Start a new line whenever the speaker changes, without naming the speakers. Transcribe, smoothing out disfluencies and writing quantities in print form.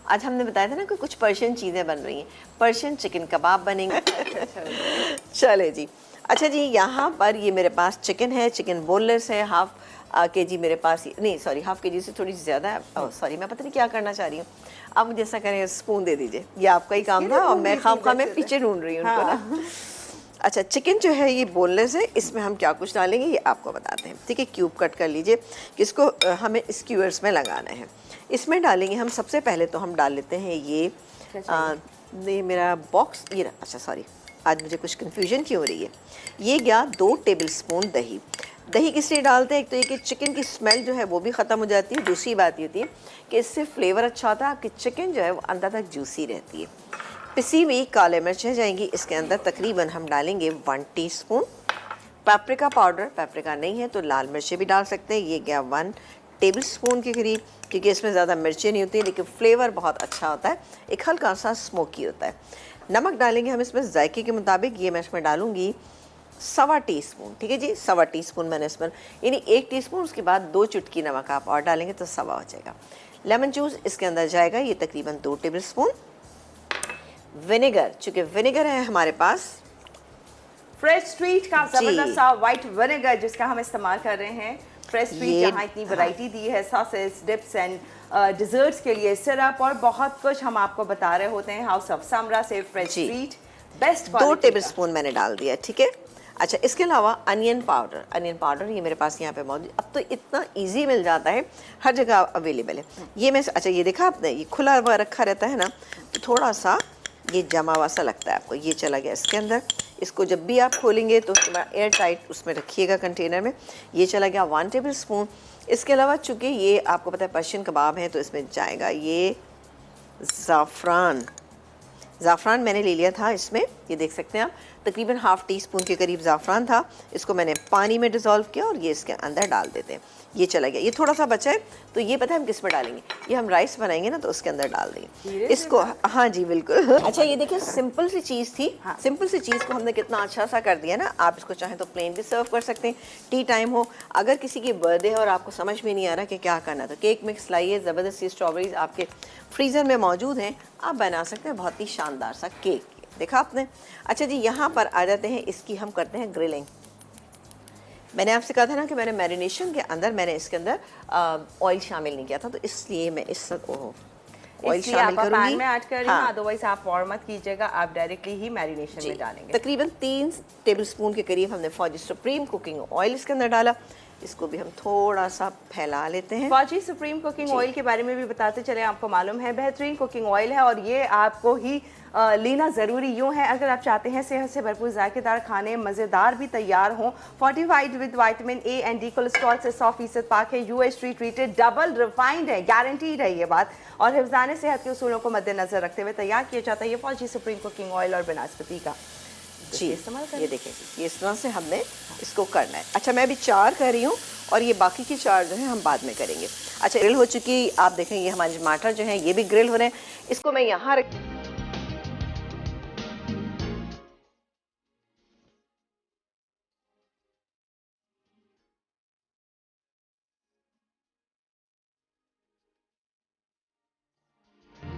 आज हमने बताया था ना कि कुछ पर्शियन चीज़ें बन रही हैं, पर्शियन चिकन कबाब बनेंगे। चले जी। अच्छा जी, यहाँ पर ये मेरे पास चिकन है, चिकन बोनलेस है, हाफ केजी मेरे पास, नहीं सॉरी हाफ केजी से थोड़ी ज़्यादा है। सॉरी, मैं पता नहीं क्या करना चाह रही हूँ। आप मुझे ऐसा करें, स्पून दे दीजिए, ये आपका ही काम था और मैं खामखा में पीछे ढूंढ रही हूँ उनको ना। अच्छा, चिकन जो है ये बोनलेस है, इसमें हम क्या कुछ डालेंगे ये आपको बताते हैं, ठीक है। क्यूब कट कर लीजिए, इसको हमें स्क्यूअर्स में लगाना है। इसमें डालेंगे हम, सबसे पहले तो हम डाल लेते हैं ये मेरा बॉक्स, ये अच्छा सॉरी, आज मुझे कुछ कन्फ्यूजन क्यों हो रही है। ये गया 2 टेबलस्पून दही। दही किस लिए डालते हैं, एक तो ये कि चिकन की स्मेल जो है वो भी ख़त्म हो जाती है, दूसरी बात ये होती है कि इससे फ्लेवर अच्छा होता है, आपकी चिकन जो है वो अंदर तक जूसी रहती है। पिसी हुई काले मिर्चें जाएंगी इसके अंदर, तकरीबन हम डालेंगे 1 टीस्पून। पेपरिका पाउडर, पेपरिका नहीं है तो लाल मिर्चें भी डाल सकते हैं, ये गया 1 टेबलस्पून के करीब, क्योंकि इसमें ज़्यादा मिर्चें नहीं होती लेकिन फ्लेवर बहुत अच्छा होता है, एक हल्का सा स्मोकी होता है। नमक डालेंगे हम इसमें जायके के मुताबिक, ये मैं इसमें डालूँगी 1.25 टीस्पून, ठीक है जी, 1.25 टीस्पून मैंने इसमें, यानी 1 टीस्पून, उसके बाद 2 चुटकी नमक आप और डालेंगे तो 1.25 हो जाएगा। लेमन जूस इसके अंदर जाएगा, ये तकरीबन 2 टेबलस्पून। विनेगर, चूँकि विनेगर है हमारे पास
फ्रेश स्ट्रीट का जबरदस्त सा व्हाइट विनेगर जिसका हम इस्तेमाल कर रहे हैं। फ्रेश स्ट्रीट जहाँ इतनी वैरायटी दी है, सॉसेस, डिप्स एंड डिजर्ट्स के लिए, सिरप और बहुत कुछ हम आपको बता रहे होते हैं। हाउस ऑफ समरा से फ्रेश स्ट्रीट बेस्ट
2 टेबलस्पून मैंने डाल दिया, ठीक है। अच्छा, इसके अलावा अनियन पाउडर, अनियन पाउडर ये मेरे पास यहाँ पे मौजूद, अब तो इतना इजी मिल जाता है, हर जगह अवेलेबल है। ये मैं, अच्छा ये देखा आपने, ये खुला हुआ रखा रहता है ना, तो थोड़ा सा ये जमा हुआ सा लगता है आपको, ये चला गया इसके अंदर। इसको जब भी आप खोलेंगे तो एयर टाइट उसमें रखिएगा कंटेनर में, ये चला गया 1 टेबलस्पून। इसके अलावा चूँकि ये आपको पता है पर्शियन कबाब है तो इसमें जाएगा ये ज़ाफ़रान। ज़ाफ़रान मैंने ले लिया था इसमें, ये देख सकते हैं आप, तकरीबन ½ टीस्पून के करीब ज़ाफ़रान था, इसको मैंने पानी में डिज़ोल्व किया और ये इसके अंदर डाल देते हैं, ये चला गया। ये थोड़ा सा बचा है तो ये पता है हम किस में डालेंगे, ये हम राइस बनाएंगे ना तो उसके अंदर डाल देंगे इसको। हाँ जी बिल्कुल। अच्छा, ये देखिए सिंपल सी चीज़ थी, सिंपल सी चीज़ को हमने कितना अच्छा सा कर दिया ना। आप इसको चाहें तो प्लेन भी सर्व कर सकते हैं, टी टाइम हो, अगर किसी की बर्थडे है और आपको समझ में नहीं आ रहा कि क्या करना, तो केक मिक्स लाइए, ज़बरदस्ती स्ट्रॉबेरीज आपके फ्रीज़र में मौजूद हैं, आप बना सकते हैं बहुत ही शानदार सा केक, देखा आपने। अच्छा जी, यहाँ पर आ जाते हैं, इसकी हम करते हैं ग्रिलिंग। मैंने आपसे कहा था ना कि मैंने मैरिनेशन के अंदर मैंने इसके अंदर ऑयल शामिल नहीं किया था, तो इसलिए मैं इस ऑयल शामिल करूँगी।
में ऐड कर रही हूं, अदरवाइज आप और मत कीजिएगा, आप डायरेक्टली ही मैरिनेशन में डालेंगे।
तकरीबन 3 टेबलस्पून के करीब हमने फौजी सुप्रीम कुकिंग ऑयल इसके अंदर डाला, इसको भी हम थोड़ा सा फैला लेते हैं।
फौजी सुप्रीम कुकिंग ऑयल के बारे में भी बताते चले, आपको मालूम है बेहतरीन कुकिंग ऑयल है और ये आपको ही लेना ज़रूरी यूँ है अगर आप चाहते हैं सेहत से भरपूर जायकेदार खाने मज़ेदार भी तैयार हों। Fortified with vitamin A and D, cholesterol से 100% पाक है, UHT ट्रीटेड, डबल रिफाइंड है, गारंटीड है ये बात, और हिफ्ज़ान सेहत के उसूलों को मद्देनजर रखते हुए तैयार किया जाता है ये फौजी सुप्रीम कुकिंग ऑयल और बनस्पति का
जी इस्तेमाल करें। ये देखें, ये इस तरह से हमने इसको करना है। अच्छा, मैं अभी 4 कर रही हूँ और ये बाकी की 4 जो है हम बाद में करेंगे। अच्छा, ग्रिल हो चुकी, आप देखें ये हमारे टमाटर जो हैं ये भी ग्रिल हो रहे हैं, इसको मैं यहाँ रख